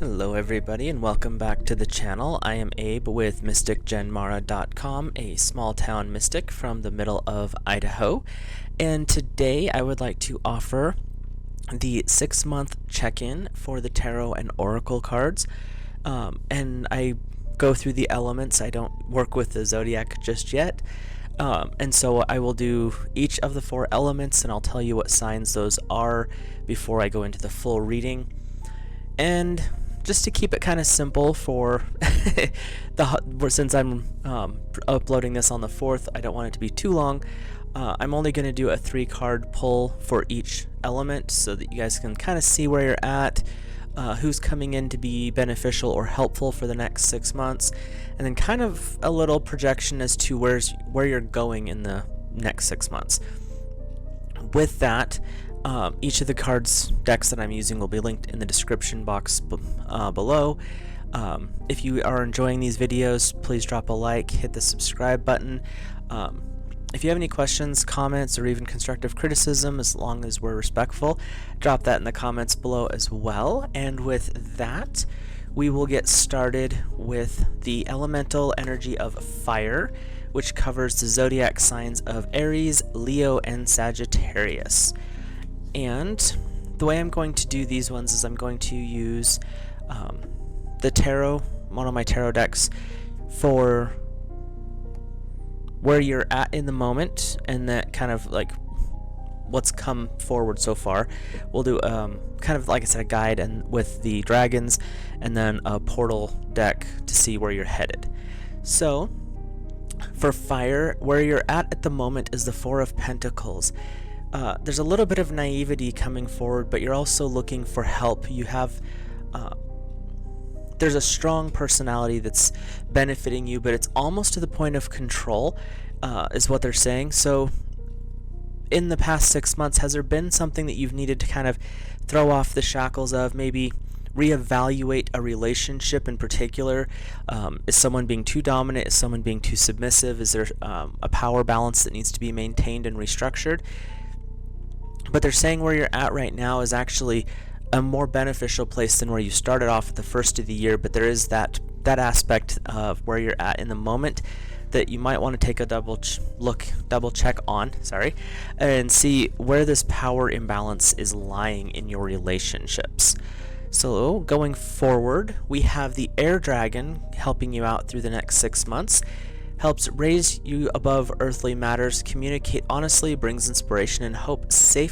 Hello everybody and welcome back to the channel. I am Abe with MysticGenMara.com, a small town mystic from the middle of Idaho. And today I would like to offer the 6-month check-in for the tarot and oracle cards. And I go through the elements. I don't work with the zodiac just yet. And so I will do each of the 4 elements and I'll tell you what signs those are before I go into the full reading. And just to keep it kind of simple for since I'm uploading this on the 4th, I don't want it to be too long. I'm only going to do a 3-card pull for each element so that you guys can kind of see where you're at, who's coming in to be beneficial or helpful for the next 6 months, and then kind of a little projection as to where you're going in the next 6 months. With that, each of the decks that I'm using will be linked in the description box below. If you are enjoying these videos, please drop a like, hit the subscribe button. If you have any questions, comments, or even constructive criticism, as long as we're respectful, drop that in the comments below as well. And with that, we will get started with the elemental energy of fire, which covers the zodiac signs of Aries, Leo, and Sagittarius. And the way I'm going to do these ones is I'm going to use the tarot, one of my tarot decks, for where you're at in the moment, and that kind of like what's come forward so far. We'll do kind of, like I said, a guide and with the dragons, and then a portal deck to see where you're headed. So for fire, where you're at the moment is the 4 of Pentacles. There's a little bit of naivety coming forward, but you're also looking for help. You have there's a strong personality that's benefiting you, but it's almost to the point of control, is what they're saying. So in the past 6 months, has there been something that you've needed to kind of throw off the shackles of, maybe reevaluate a relationship in particular? Is someone being too dominant? Is someone being too submissive? Is there a power balance that needs to be maintained and restructured? But they're saying where you're at right now is actually a more beneficial place than where you started off at the first of the year, but there is that aspect of where you're at in the moment that you might want to take a double check on, and see where this power imbalance is lying in your relationships. So going forward, we have the Air Dragon helping you out through the next 6 months. Helps raise you above earthly matters, communicate honestly, brings inspiration and hope, see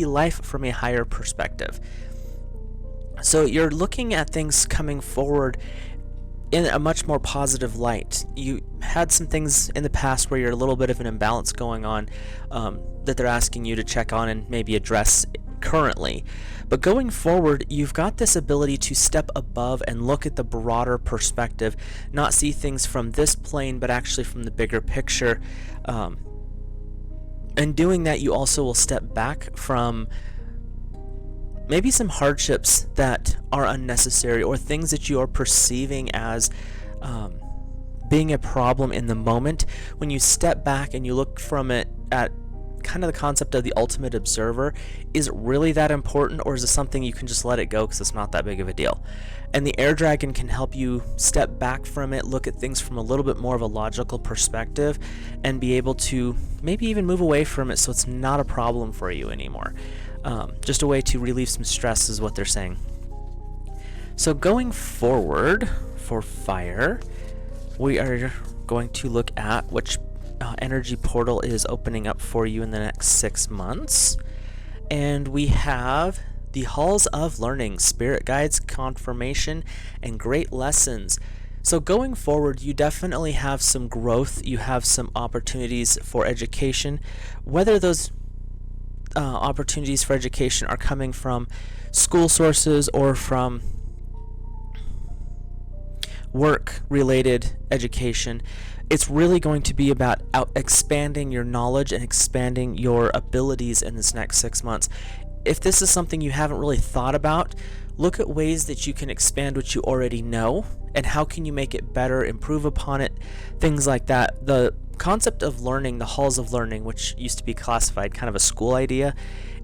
life from a higher perspective. So you're looking at things coming forward in a much more positive light. You had some things in the past where you're a little bit of an imbalance going on, that they're asking you to check on and maybe address currently. But going forward, you've got this ability to step above and look at the broader perspective, not see things from this plane, but actually from the bigger picture. And doing that, you also will step back from maybe some hardships that are unnecessary, or things that you are perceiving as being a problem in the moment. When you step back and you look from it at kind of the concept of the ultimate observer, is it really that important, or is it something you can just let it go because it's not that big of a deal? And the Air Dragon can help you step back from it, look at things from a little bit more of a logical perspective, and be able to maybe even move away from it so it's not a problem for you anymore. Just a way to relieve some stress is what they're saying. So going forward for fire, we are going to look at which energy portal is opening up for you in the next 6 months. And we have the Halls of Learning, Spirit Guides, Confirmation, and Great Lessons. So going forward, you definitely have some growth. You have some opportunities for education. Whether those opportunities for education are coming from school sources or from work-related education, it's really going to be about expanding your knowledge and expanding your abilities in this next 6 months. If this is something you haven't really thought about, look at ways that you can expand what you already know, and how can you make it better, improve upon it, things like that. The concept of learning, the halls of learning, which used to be classified kind of a school idea,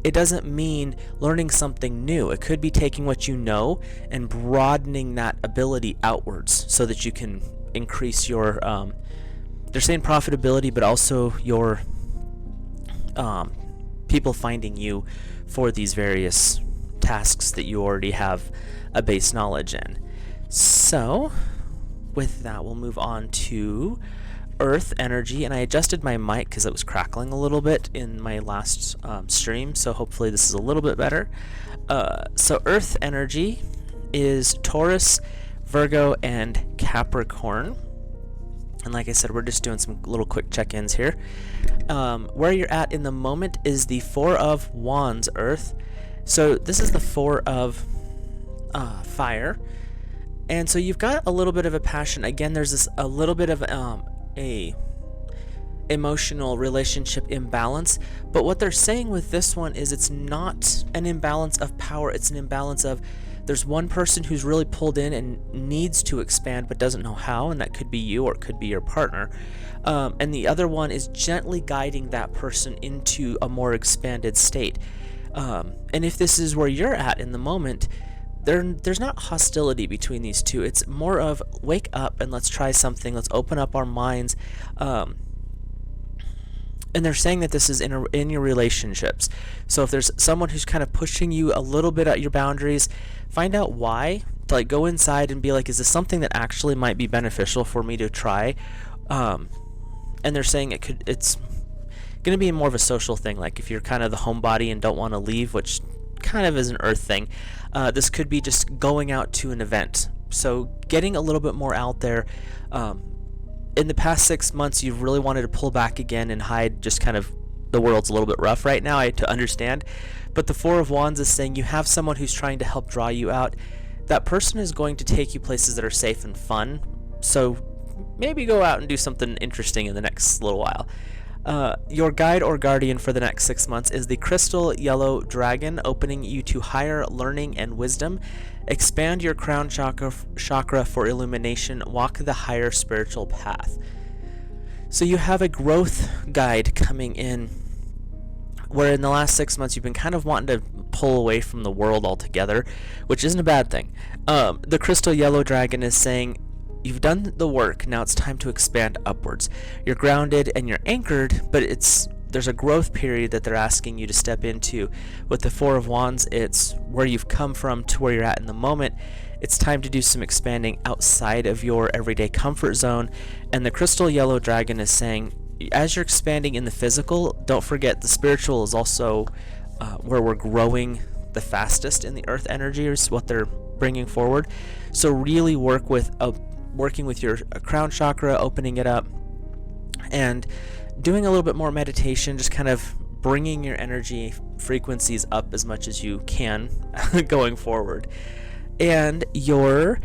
it doesn't mean learning something new. It could be taking what you know and broadening that ability outwards so that you can increase your, they're saying profitability, but also your people finding you for these various tasks that you already have a base knowledge in. So with that, we'll move on to Earth energy, and I adjusted my mic because it was crackling a little bit in my last stream, so hopefully this is a little bit better. So Earth energy is Taurus, Virgo, and Capricorn. And like I said, we're just doing some little quick check-ins here. Where you're at in the moment is the Four of Wands, Earth. So this is the Four of Fire. And so you've got a little bit of a passion. Again, there's a little bit of a emotional relationship imbalance. But what they're saying with this one is it's not an imbalance of power. It's an imbalance of there's one person who's really pulled in and needs to expand but doesn't know how, and that could be you or it could be your partner. And the other one is gently guiding that person into a more expanded state. And if this is where you're at in the moment, there's not hostility between these two. It's more of wake up and let's try something. Let's open up our minds. And they're saying that this is in your relationships. So if there's someone who's kind of pushing you a little bit at your boundaries, find out why. Like go inside and be like, is this something that actually might be beneficial for me to try? And they're saying it's going to be more of a social thing. Like if you're kind of the homebody and don't want to leave, which kind of is an Earth thing, this could be just going out to an event. So getting a little bit more out there. In the past 6 months, you've really wanted to pull back again and hide, just kind of, the world's a little bit rough right now, I to understand. But the Four of Wands is saying you have someone who's trying to help draw you out. That person is going to take you places that are safe and fun. So maybe go out and do something interesting in the next little while. Your guide or guardian for the next 6 months is the Crystal Yellow Dragon, opening you to higher learning and wisdom. Expand your crown chakra for illumination. Walk the higher spiritual path. So you have a growth guide coming in, where in the last 6 months you've been kind of wanting to pull away from the world altogether, which isn't a bad thing. The Crystal Yellow Dragon is saying, you've done the work, now it's time to expand upwards. You're grounded and you're anchored, but there's a growth period that they're asking you to step into. With the Four of Wands, it's where you've come from to where you're at in the moment. It's time to do some expanding outside of your everyday comfort zone. And the Crystal Yellow Dragon is saying, as you're expanding in the physical, don't forget the spiritual is also where we're growing the fastest in the Earth energy, is what they're bringing forward. So really working with your crown chakra, opening it up, and doing a little bit more meditation, just kind of bringing your energy frequencies up as much as you can going forward. And your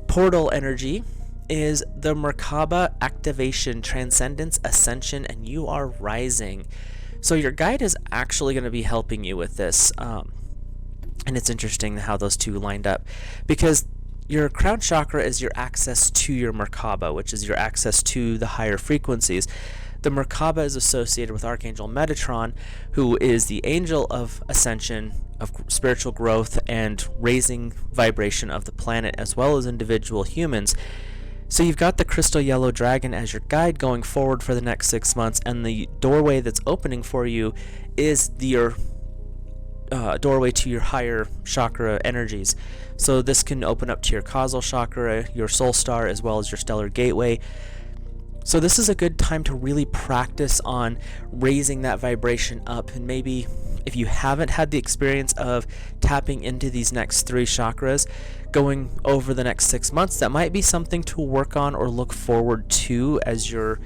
portal energy is the Merkaba activation, transcendence, ascension, and you are rising. So your guide is actually going to be helping you with this. And it's interesting how those two lined up, because your crown chakra is your access to your Merkaba, which is your access to the higher frequencies. The Merkaba is associated with Archangel Metatron, who is the angel of ascension, of spiritual growth, and raising vibration of the planet, as well as individual humans. So you've got the Crystal Yellow Dragon as your guide going forward for the next 6 months, and the doorway that's opening for you is your doorway to your higher chakra energies. So this can open up to your causal chakra, your soul star, as well as your stellar gateway. So this is a good time to really practice on raising that vibration up. And maybe if you haven't had the experience of tapping into these next 3 chakras going over the next 6 months, that might be something to work on or look forward to as you're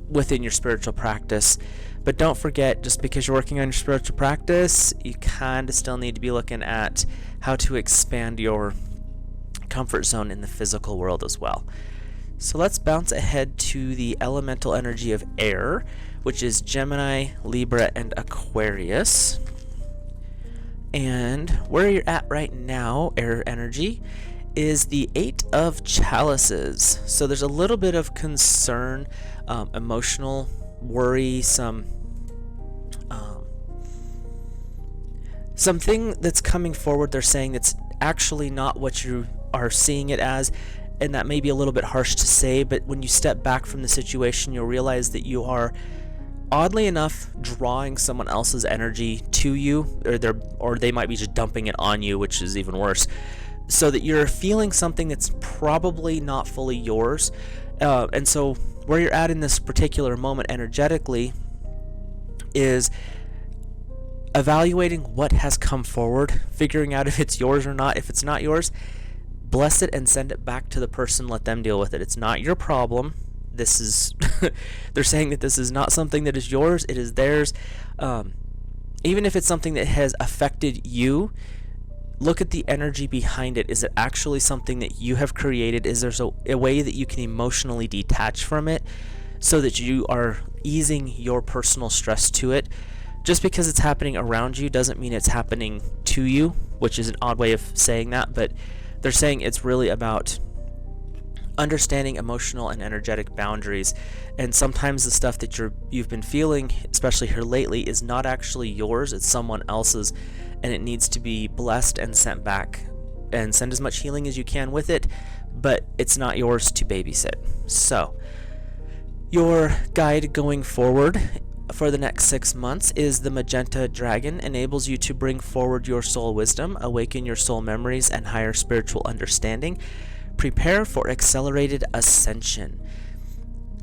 within your spiritual practice. But don't forget, just because you're working on your spiritual practice, you kind of still need to be looking at how to expand your comfort zone in the physical world as well. So let's bounce ahead to the elemental energy of air, which is Gemini, Libra, and Aquarius. And where you're at right now, air energy, is the Eight of Chalices. So there's a little bit of concern, emotional worry, something that's coming forward. They're saying it's actually not what you are seeing it as, and that may be a little bit harsh to say, but when you step back from the situation, you'll realize that you are, oddly enough, drawing someone else's energy to you, or they might be just dumping it on you, which is even worse, so that you're feeling something that's probably not fully yours. And so where you're at in this particular moment energetically is evaluating what has come forward, figuring out if it's yours or not. If it's not yours, bless it and send it back to the person. Let them deal with it. It's not your problem. This is they're saying that this is not something that is yours, it is theirs. Even if it's something that has affected you, look at the energy behind it. Is it actually something that you have created? Is there a way that you can emotionally detach from it so that you are easing your personal stress to it? Just because it's happening around you doesn't mean it's happening to you, which is an odd way of saying that, but they're saying it's really about understanding emotional and energetic boundaries. And sometimes the stuff that you've been feeling, especially here lately, is not actually yours, it's someone else's, and it needs to be blessed and sent back. And send as much healing as you can with it, but it's not yours to babysit. So your guide going forward for the next 6 months is the Magenta Dragon. Enables you to bring forward your soul wisdom, awaken your soul memories, and higher spiritual understanding. Prepare for accelerated ascension.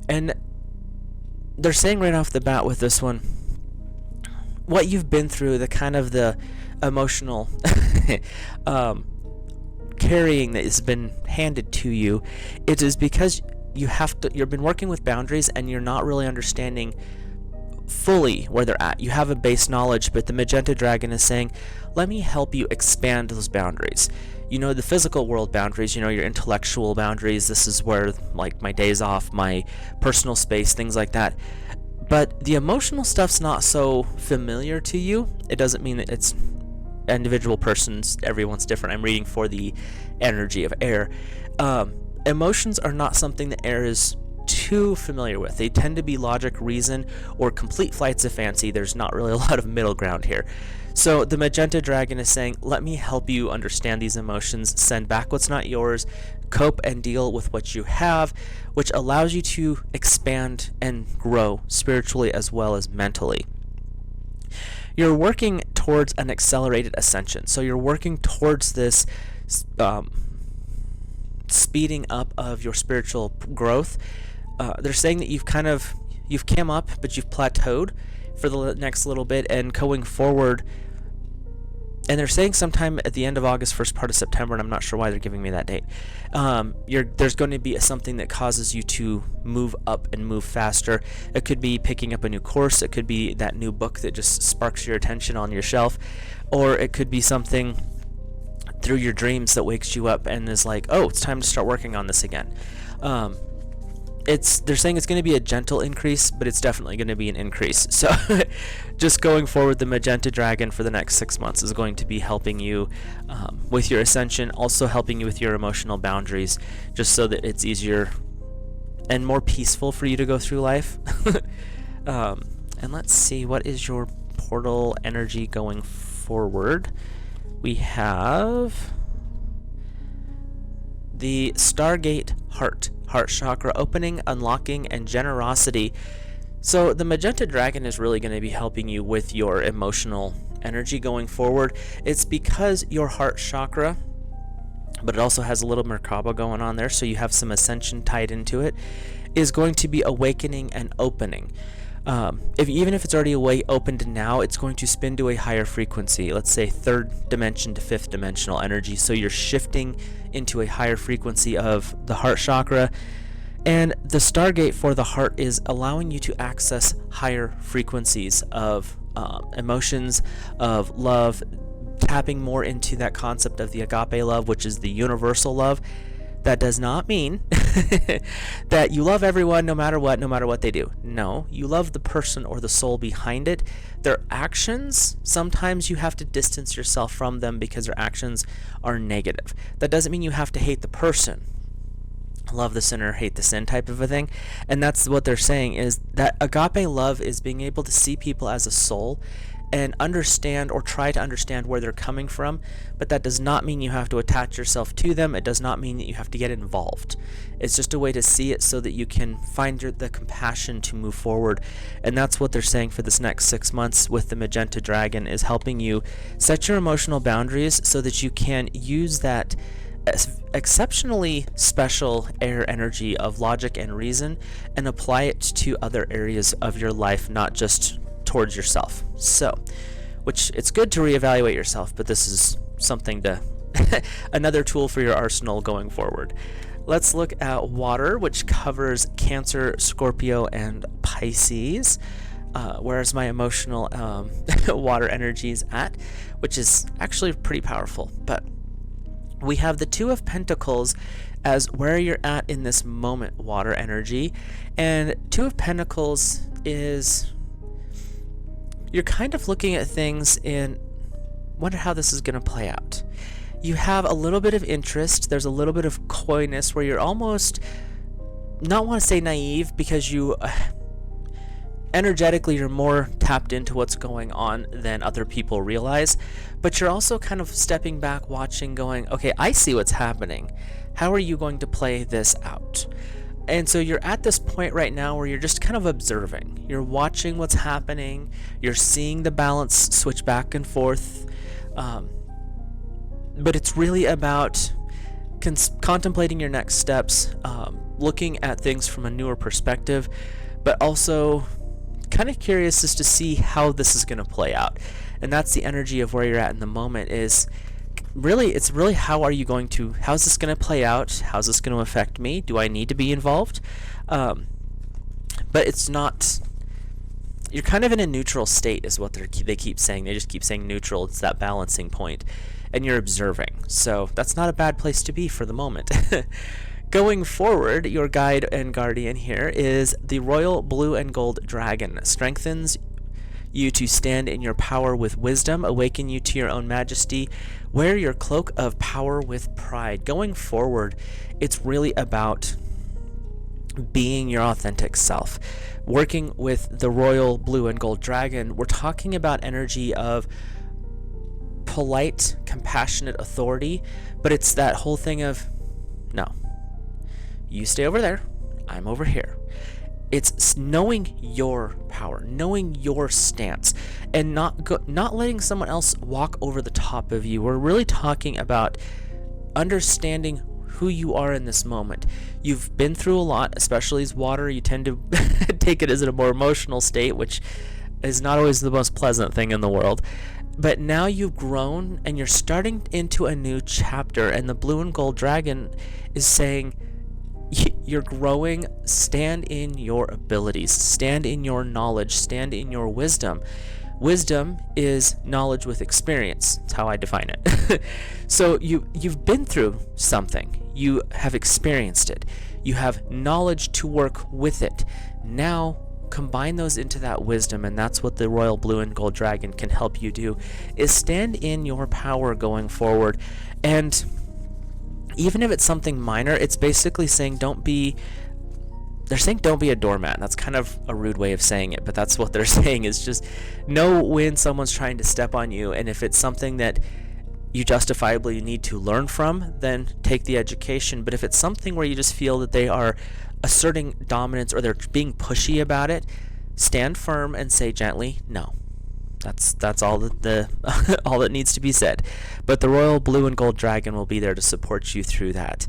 And they're saying right off the bat with this one, what you've been through, the emotional carrying that has been handed to you, it is because you've been working with boundaries and you're not really understanding fully where they're at. You have a base knowledge, but the Magenta Dragon is saying, let me help you expand those boundaries. You know, the physical world boundaries, you know, your intellectual boundaries. This is where, like, my days off, my personal space, things like that. But the emotional stuff's not so familiar to you. It doesn't mean that it's individual persons, everyone's different. I'm reading for the energy of air. Emotions are not something that air is too familiar with. They tend to be logic, reason, or complete flights of fancy. There's not really a lot of middle ground here. So the Magenta Dragon is saying, let me help you understand these emotions, send back what's not yours, cope and deal with what you have, which allows you to expand and grow spiritually as well as mentally. You're working towards an accelerated ascension. So you're working towards this speeding up of your spiritual growth. They're saying that you've come up, but you've plateaued for the next little bit, and going forward, and they're saying sometime at the end of August, first part of September, and I'm not sure why they're giving me that date, there's going to be something that causes you to move up and move faster. It could be picking up a new course, it could be that new book that just sparks your attention on your shelf, or it could be something through your dreams that wakes you up and is like, oh, it's time to start working on this again. They're saying it's going to be a gentle increase, but it's definitely going to be an increase. So just going forward, the Magenta Dragon for the next 6 months is going to be helping you with your ascension, also helping you with your emotional boundaries, just so that it's easier and more peaceful for you to go through life. And let's see, what is your portal energy going forward? We have the Stargate Heart chakra opening, unlocking, and generosity. So the Magenta Dragon is really going to be helping you with your emotional energy going forward. It's because your heart chakra, but it also has a little Merkaba going on there, so you have some ascension tied into it, is going to be awakening and opening. Even if it's already opened now, it's going to spin to a higher frequency, let's say third dimension to fifth dimensional energy. So you're shifting into a higher frequency of the heart chakra, and the Stargate for the heart is allowing you to access higher frequencies of emotions, of love, tapping more into that concept of the agape love, which is the universal love. That does not mean that you love everyone no matter what they do. No, you love the person or the soul behind it. Their actions, sometimes you have to distance yourself from them because their actions are negative. That doesn't mean you have to hate the person. Love the sinner, hate the sin type of a thing. And that's what they're saying, is that agape love is being able to see people as a soul and understand, or try to understand, where they're coming from. But that does not mean you have to attach yourself to them. It does not mean that you have to get involved. It's just a way to see it so that you can find the compassion to move forward. And that's what they're saying for this next 6 months with the Magenta Dragon, is helping you set your emotional boundaries so that you can use that exceptionally special air energy of logic and reason and apply it to other areas of your life, not just towards yourself. So, which it's good to reevaluate yourself, but this is something to another tool for your arsenal going forward. Let's look at water, which covers Cancer, Scorpio, and Pisces. Whereas my emotional water energy is at, which is actually pretty powerful. But we have the Two of Pentacles as where you're at in this moment, water energy. And Two of Pentacles is, you're kind of looking at things in, wonder how this is going to play out. You have a little bit of interest. There's a little bit of coyness where you're almost, not want to say naive, because you energetically you're more tapped into what's going on than other people realize, but you're also kind of stepping back, watching, going, okay, I see what's happening. How are you going to play this out? And so you're at this point right now where you're just kind of observing. You're watching what's happening. You're seeing the balance switch back and forth. But it's really about contemplating your next steps, looking at things from a newer perspective, but also kind of curious as to see how this is going to play out. And that's the energy of where you're at in the moment, is really, it's really how's this going to play out? How's this going to affect me? Do I need to be involved? But it's not, you're kind of in a neutral state is what they keep saying. They just keep saying neutral. It's that balancing point, and you're observing. So that's not a bad place to be for the moment. Going forward, your guide and guardian here is the Royal Blue and Gold Dragon. Strengthens you to stand in your power with wisdom, awaken you to your own majesty, wear your cloak of power with pride. Going forward, it's really about being your authentic self. Working with the Royal Blue and Gold Dragon, we're talking about energy of polite, compassionate authority, but it's that whole thing of, no, you stay over there, I'm over here. It's knowing your power, knowing your stance, and not letting someone else walk over the top of you. We're really talking about understanding who you are in this moment. You've been through a lot, especially as water. You tend to take it as a more emotional state, which is not always the most pleasant thing in the world. But now you've grown and you're starting into a new chapter, and the Blue and Gold Dragon is saying, you're growing. Stand in your abilities, stand in your knowledge, stand in your wisdom. Wisdom is knowledge with experience. That's how I define it. So you've been through something. You have experienced it. You have knowledge to work with it. Now combine those into that wisdom, and that's what the Royal Blue and Gold Dragon can help you do, is stand in your power going forward. And even if it's something minor, it's basically saying don't be a doormat. That's kind of a rude way of saying it, but that's what they're saying, is just know when someone's trying to step on you, and if it's something that you justifiably need to learn from, then take the education. But if it's something where you just feel that they are asserting dominance or they're being pushy about it, stand firm and say gently, no. That's all that all that needs to be said. But the Royal Blue and Gold Dragon will be there to support you through that.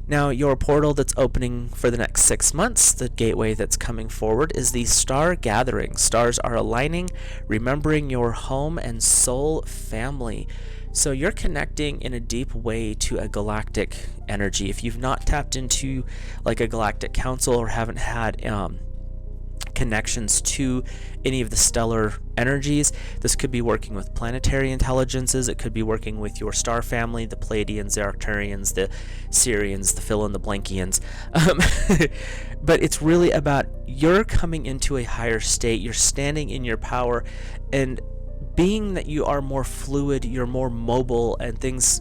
Now, your portal that's opening for the next 6 months, the gateway that's coming forward, is the Star Gathering. Stars are aligning, remembering your home and soul family. So you're connecting in a deep way to a galactic energy. If you've not tapped into like a galactic council or haven't had connections to any of the stellar energies. This could be working with planetary intelligences. It could be working with your star family, the Pleiadians, the Arcturians, the Sirians, the fill-in-the-blankians. But it's really about you're coming into a higher state. You're standing in your power, and being that you are more fluid, you're more mobile, and things,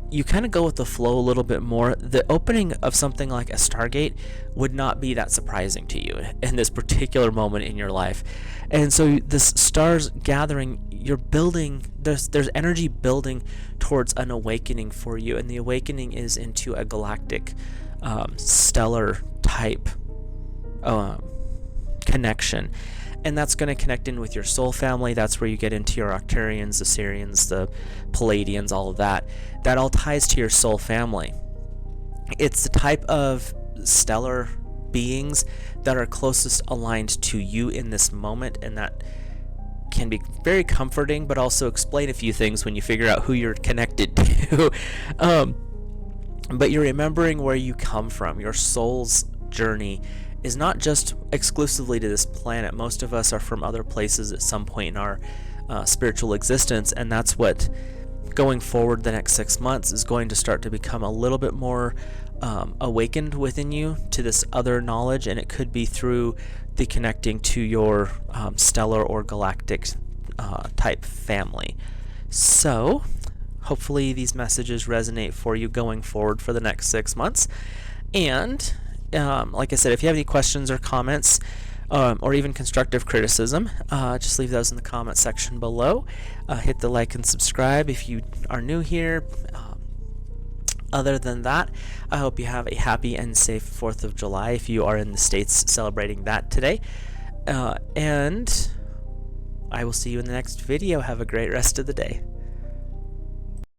you kind of go with the flow a little bit more. The opening of something like a Stargate would not be that surprising to you in this particular moment in your life. And so this stars gathering, you're building, there's energy building towards an awakening for you, and the awakening is into a galactic stellar type connection. And that's going to connect in with your soul family. That's where you get into your Arcturians, the Sirians, the Pleiadians, all of that. That all ties to your soul family. It's the type of stellar beings that are closest aligned to you in this moment, and that can be very comforting, but also explain a few things when you figure out who you're connected to. But you're remembering where you come from. Your soul's journey is not just exclusively to this planet. Most of us are from other places at some point in our spiritual existence, and that's what going forward the next 6 months is going to start to become a little bit more awakened within you to this other knowledge, and it could be through the connecting to your stellar or galactic type family. So hopefully these messages resonate for you going forward for the next 6 months. And like I said, if you have any questions or comments, or even constructive criticism, just leave those in the comment section below. Hit the like and subscribe if you are new here. Other than that, I hope you have a happy and safe 4th of July if you are in the States celebrating that today. And I will see you in the next video. Have a great rest of the day.